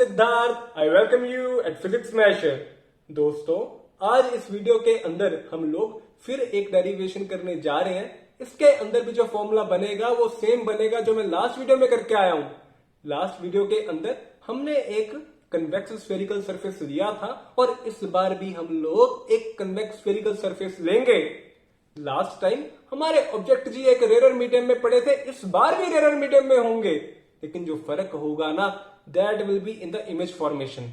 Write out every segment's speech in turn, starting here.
Siddharth, I welcome you at physics masher. दोस्तों, आज इस वीडियो के अंदर हम लोग फिर एक डेरिवेशन करने जा रहे हैं। इसके अंदर भी जो फॉर्मूला बनेगा वो सेम बनेगा जो मैं लास्ट वीडियो में करके आया हूं। लास्ट वीडियो के अंदर हमने एक कन्वेक्स स्फेरिकल सरफेस लिया था और इस बार भी हम लोग एक कन्वेक्स स्फेरिकल सरफेस लेंगे। लास्ट टाइम हमारे ऑब्जेक्ट जी एक रेयर मीडियम में पड़े थे, इस बार भी रेयर मीडियम में होंगे, लेकिन जो फर्क होगा ना, that will be in the image formation.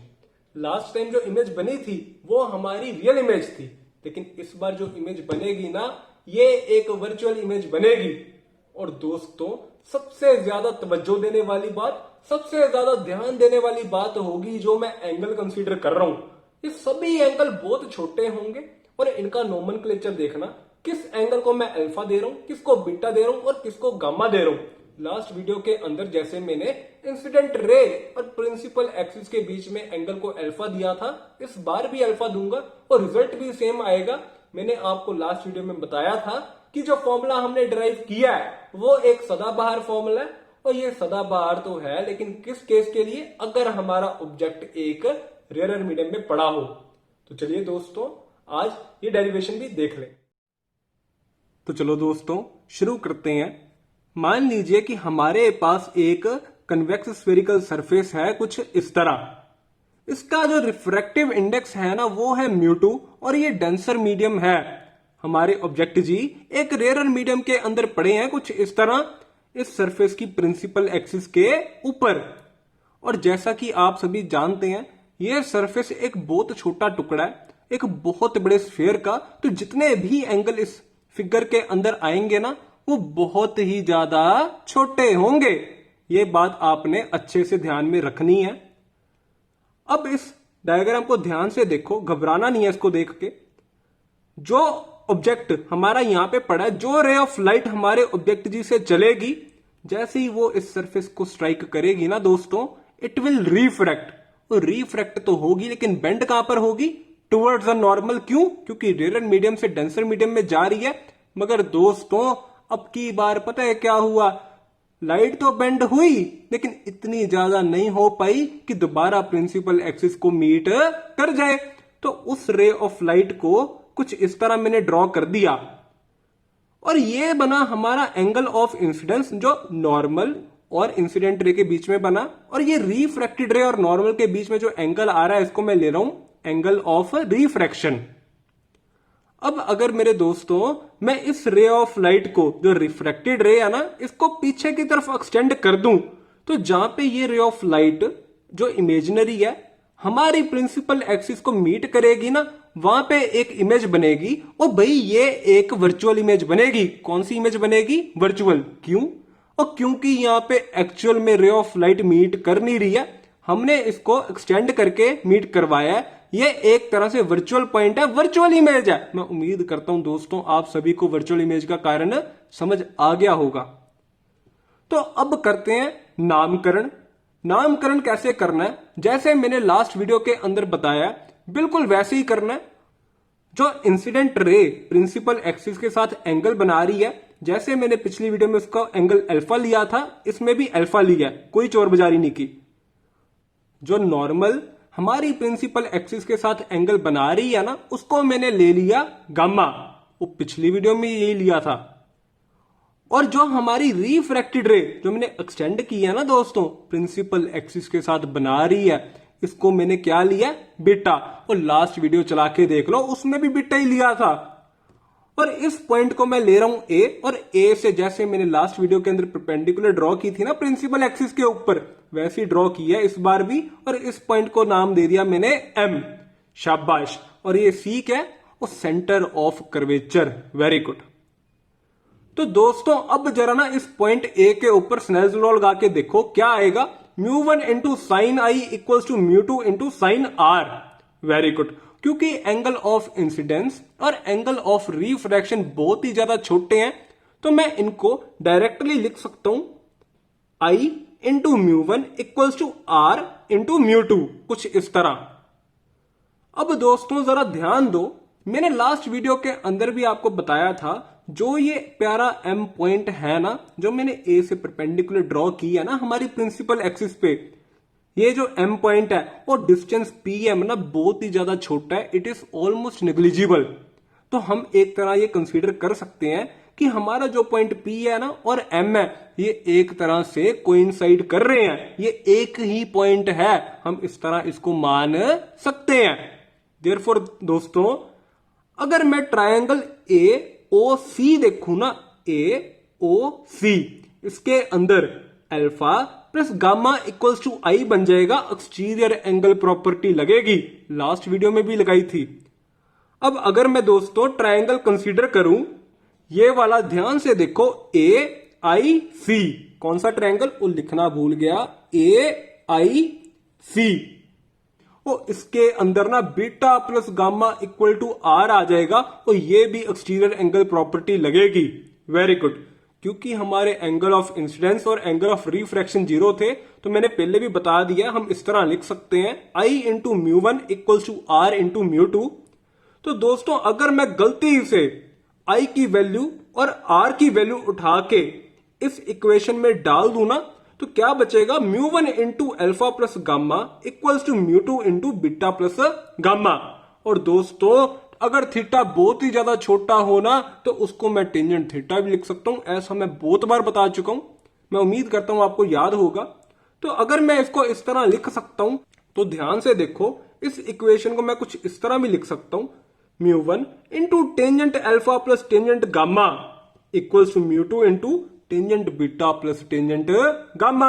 Last time जो इमेज बनी थी वो हमारी रियल इमेज थी, लेकिन इस बार जो इमेज बनेगी ना, ये एक वर्चुअल इमेज बनेगी। और दोस्तों, सबसे ज्यादा तवज्जो देने वाली बात, सबसे ज्यादा ध्यान देने वाली बात होगी जो मैं एंगल कंसीडर कर रहा हूं। ये सभी एंगल बहुत छोटे होंगे और इनका नोमेनक्लेचर देखना, किस एंगल को मैं अल्फा दे रहा हूं, किसको बीटा दे रहा हूं और किसको गामा दे रहा हूं। लास्ट वीडियो के अंदर जैसे मैंने इंसिडेंट रे और प्रिंसिपल एक्सिस के बीच में एंगल को अल्फा दिया था, इस बार भी अल्फा दूंगा और रिजल्ट भी सेम आएगा। मैंने आपको लास्ट वीडियो में बताया था कि जो फॉर्मूला हमने डिराइव किया है वो एक सदाबहार फॉर्मूला है, और ये सदाबहार तो है, लेकिन किस केस के लिए? अगर हमारा ऑब्जेक्ट एक रेयर मीडियम में पड़ा हो। तो चलिए दोस्तों, आज ये डेरिवेशन भी देख लें। तो चलो दोस्तों, शुरू करते हैं। मान लीजिए कि हमारे पास एक कन्वेक्स स्फेरिकल सरफेस है कुछ इस तरह। इसका जो रिफ्रैक्टिव इंडेक्स है ना, वो है μ2 और ये डेंसर मीडियम है। हमारे ऑब्जेक्ट जी एक रेयर मीडियम के अंदर पड़े हैं कुछ इस तरह, इस सरफेस की प्रिंसिपल एक्सिस के ऊपर। और जैसा कि आप सभी जानते हैं, ये सरफेस एक बहुत छोटा टुकड़ा है एक बहुत बड़े स्फीयर का, तो जितने भी एंगल इस फिगर के अंदर आएंगे ना, वो बहुत ही ज्यादा छोटे होंगे। ये बात आपने अच्छे से ध्यान में रखनी है। अब इस डायग्राम को ध्यान से देखो, घबराना नहीं है इसको देख के। जो ऑब्जेक्ट हमारा यहां पे पड़ा है, जो रे ऑफ लाइट हमारे ऑब्जेक्ट जी से चलेगी, जैसे ही वो इस सरफेस को स्ट्राइक करेगी ना दोस्तों, इट विल रिफ्रैक्ट। और रिफ्रैक्ट तो होगी, लेकिन बेंड कहां पर होगी? Towards the normal. क्यों? क्योंकि रेयर मीडियम से डेंसर मीडियम में जा रही है। मगर दोस्तों, अब की बार पता है क्या हुआ? लाइट तो बेंड हुई, लेकिन इतनी ज्यादा नहीं हो पाई कि दोबारा प्रिंसिपल एक्सिस को मीट कर जाए। तो उस रे ऑफ लाइट को कुछ इस तरह मैंने ड्रॉ कर दिया, और ये बना हमारा एंगल ऑफ इंसिडेंस, जो नॉर्मल और इंसिडेंट रे के बीच में बना। और ये रिफ्रैक्टेड रे और नॉर्मल के बीच में जो एंगल आ रहा है, इसको मैं ले रहा हूं एंगल ऑफ रिफ्रैक्शन। अब अगर मेरे दोस्तों मैं इस रे ऑफ लाइट को, जो रिफ्रैक्टेड रे है ना, इसको पीछे की तरफ एक्सटेंड कर दूं, तो जहां पे ये रे ऑफ लाइट जो इमेजिनरी है हमारी प्रिंसिपल एक्सिस को मीट करेगी ना, वहां पे एक इमेज बनेगी। और भाई ये एक वर्चुअल इमेज बनेगी। कौन सी इमेज बनेगी? वर्चुअल। क्यों? और क्योंकि यहां पे एक्चुअल में रे ऑफ लाइट मीट कर नहीं रही है, हमने इसको एक्सटेंड करके मीट करवाया है। ये एक तरह से वर्चुअल पॉइंट है, वर्चुअल इमेज है। मैं उम्मीद करता हूं दोस्तों आप सभी को वर्चुअल इमेज का कारण समझ आ गया होगा। तो अब करते हैं नामकरण। नामकरण कैसे करना है? जैसे मैंने लास्ट वीडियो के अंदर बताया, बिल्कुल वैसे ही करना है। जो इंसिडेंट रे प्रिंसिपल एक्सिस के साथ एंगल बना रही है, जैसे मैंने पिछली वीडियो में उसका एंगल अल्फा लिया था, इसमें भी अल्फा लिया, कोई चोर बाजारी नहीं की। जो नॉर्मल हमारी प्रिंसिपल एक्सिस के साथ एंगल बना रही है ना, उसको मैंने ले लिया गामा। वो पिछली वीडियो में यही लिया था। और जो हमारी रिफ्रैक्टेड रे जो मैंने एक्सटेंड की है ना दोस्तों, प्रिंसिपल एक्सिस के साथ बना रही है, इसको मैंने क्या लिया? बीटा। और लास्ट वीडियो चला के देख लो, उसमें भी बीटा ही लिया था। और इस पॉइंट को मैं ले रहा हूं ए, और ए से जैसे मैंने लास्ट वीडियो के अंदर परपेंडिकुलर ड्रॉ की थी ना प्रिंसिपल एक्सिस के ऊपर, वैसे ही ड्रॉ की है इस बार भी। और इस पॉइंट को नाम दे दिया मैंने एम। शाबाश। और ये सी क्या है? वो centre of curvature. Very good. तो दोस्तों, अब जरा ना इस पॉइंट ए के ऊपर स्नेल्स लॉ लगा के देखो क्या आएगा। μ1 into sine I equals to μ2 into sine R. Very good. क्योंकि एंगल ऑफ इंसिडेंस और एंगल ऑफ रिफ्रैक्शन बहुत ही ज्यादा छोटे हैं, तो मैं इनको डायरेक्टली लिख सकता हूं I into μ1 equals to R into μ2, कुछ इस तरह। अब दोस्तों जरा ध्यान दो, मैंने लास्ट वीडियो के अंदर भी आपको बताया था, जो ये प्यारा एम पॉइंट है ना, जो मैंने ए से परपेंडिकुलर ड्रॉ की है ना हमारी प्रिंसिपल एक्सिस पे, ये जो m पॉइंट है और डिस्टेंस pm ना बहुत ही ज्यादा छोटा है, इट इज ऑलमोस्ट नेग्लिजिबल। तो हम एक तरह ये कंसीडर कर सकते हैं कि हमारा जो पॉइंट P है ना और M है ये एक तरह से कोइंसाइड कर रहे हैं, ये एक ही पॉइंट है, हम इस तरह इसको मान सकते हैं। देयरफॉर दोस्तों अगर मैं ट्रायंगल AOC देखूं ना, AOC, इसके अंदर alpha plus gamma equals to I बन जाएगा, एक्सटीरियर एंगल प्रॉपर्टी लगेगी, लास्ट वीडियो में भी लगाई थी। अब अगर मैं दोस्तों ट्रायंगल कंसीडर करूं, ये वाला ध्यान से देखो, AIC, कौन सा ट्रायंगल वो लिखना भूल गया, AIC, वो इसके अंदर ना beta plus gamma equal to R आ जाएगा और ये भी एक्सटीरियर एंगल प्रॉपर्टी लगेगी। वेरी गुड, क्योंकि हमारे एंगल ऑफ इंसिडेंस और एंगल ऑफ रिफ्रैक्शन जीरो थे, तो मैंने पहले भी बता दिया हम इस तरह लिख सकते हैं I into mu one equal to R into mu two. तो दोस्तों अगर मैं गलती से I की वैल्यू और R की वैल्यू उठा के इस इक्वेशन में डाल दूं ना, तो क्या बचेगा, mu one into alpha plus gamma equals to mu two into beta plus gamma. और दोस्तों अगर थीटा बहुत ही ज्यादा छोटा हो ना तो उसको मैं टेंजेंट थीटा भी लिख सकता हूं, ऐसा मैं बहुत बार बता चुका हूं, मैं उम्मीद करता हूं आपको याद होगा। तो अगर मैं इसको इस तरह लिख सकता हूं तो ध्यान से देखो, इस इक्वेशन को मैं कुछ इस तरह भी लिख सकता हूं, mu one into tangent alpha plus tangent gamma equals to mu two into tangent beta plus tangent gamma.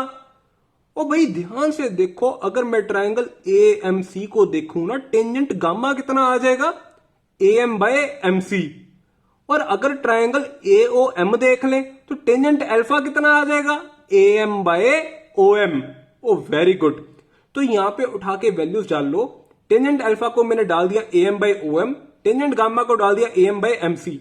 और भाई ध्यान से देखो, अगर मैं ट्रायंगल AMC को देखूं ना, टेंजेंट गामा कितना आ जाएगा, AM बाय MC। और अगर ट्रायंगल AOM देख लें तो टेंजेंट अल्फा कितना आ जाएगा, AM by OM। Oh very good, तो यहां पे उठा के वैल्यूज डाल लो, टेंजेंट अल्फा को मैंने डाल दिया AM by OM, tangent gamma को डाल दिया AM बाय MC।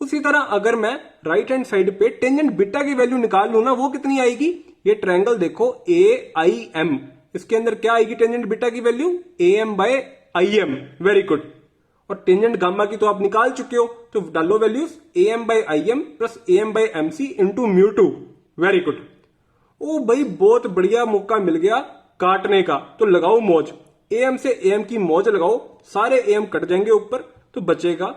उसी तरह अगर मैं राइट हैंड साइड पे टेंजेंट बीटा की वैल्यू निकाल लू ना, वो कितनी आएगी, ये ट्रायंगल देखो AIM, इसके अंदर क्या आएगी टेंजेंट बीटा की value, AM by IM। Very good, और टेंजेंट गामा की तो आप निकाल चुके हो, तो डालो values AM by IM plus AM by MC into mu two. Very good, ओ भाई बहुत बढ़िया मौका मिल गया काटने का, तो लगाओ मौज, AM से AM की मौज लगाओ, सारे AM कट जाएंगे ऊपर तो बचेगा।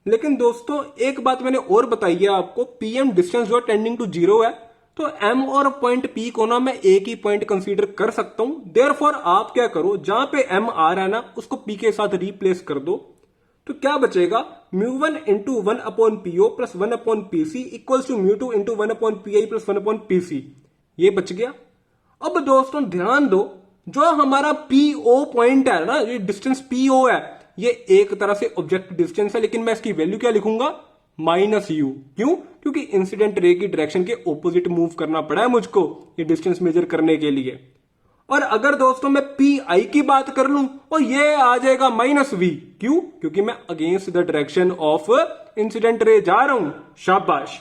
लेकिन दोस्तों एक बात मैंने और बताई है आपको, PM डिस्टेंस जो टेंडिंग टू जीरो है, तो M और पॉइंट P को ना मैं एक ही पॉइंट कंसीडर कर सकता हूं। देयरफॉर आप क्या करो, जहां पे M आ रहा है ना उसको P के साथ रिप्लेस कर दो, तो क्या बचेगा, mu one into one upon PO plus one upon PC equals to mu two into one upon PI plus one upon PC, ये बच गया। अब दोस्तों ध्यान दो, जो हमारा PO पॉइंट है ना, ये डिस्टेंस PO है, ये एक तरह से ऑब्जेक्ट डिस्टेंस है, लेकिन मैं इसकी वैल्यू क्या लिखूंगा, -u। क्यों, क्योंकि इंसिडेंट रे की डायरेक्शन के ऑपोजिट मूव करना पड़ा है मुझको ये डिस्टेंस मेजर करने के लिए। और अगर दोस्तों मैं PI की बात कर लूं और ये आ जाएगा -v, क्यों, क्योंकि मैं against the direction of incident ray जा रहा हूं, शाबाश।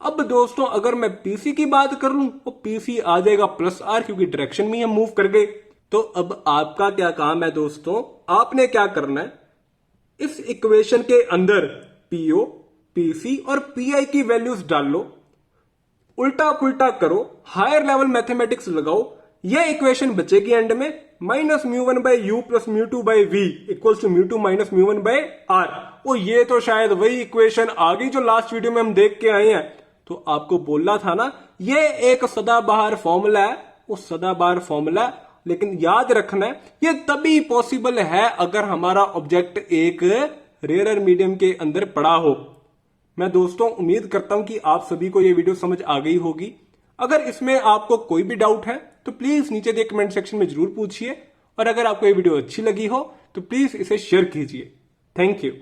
अब दोस्तों अगर मैं PC की बात कर लूं तो PC आ जाएगा +r, क्योंकि डायरेक्शन में हम मूव कर गए। तो अब आपका क्या काम है दोस्तों, आपने क्या करना है, इस इक्वेशन के अंदर PO, PC और PI की वैल्यूज डाल लो, उल्टा पुल्टा करो, हायर लेवल मैथमेटिक्स लगाओ, यह इक्वेशन बचेगी एंड में -μ1/u plus μ2/v equals to μ2 minus μ1/r। ओ ये तो शायद वही इक्वेशन आ गई जो लास्ट वीडियो में हम देख के आए हैं। तो आपको बोलना था ना, ये एक सदाबहार फॉर्मूला है, वो सदाबहार फॉर्मूला है, लेकिन याद रखना है ये तभी पॉसिबल है अगर हमारा ऑब्जेक्ट एक रेयर मीडियम के अंदर पड़ा हो। मैं दोस्तों उम्मीद करता हूं कि आप सभी को ये वीडियो समझ आ गई होगी। अगर इसमें आपको कोई भी डाउट है तो प्लीज नीचे दिए कमेंट सेक्शन में जरूर पूछिए, और अगर आपको ये वीडियो अच्छी लगी हो तो प्लीज इसे शेयर कीजिए। Thank you.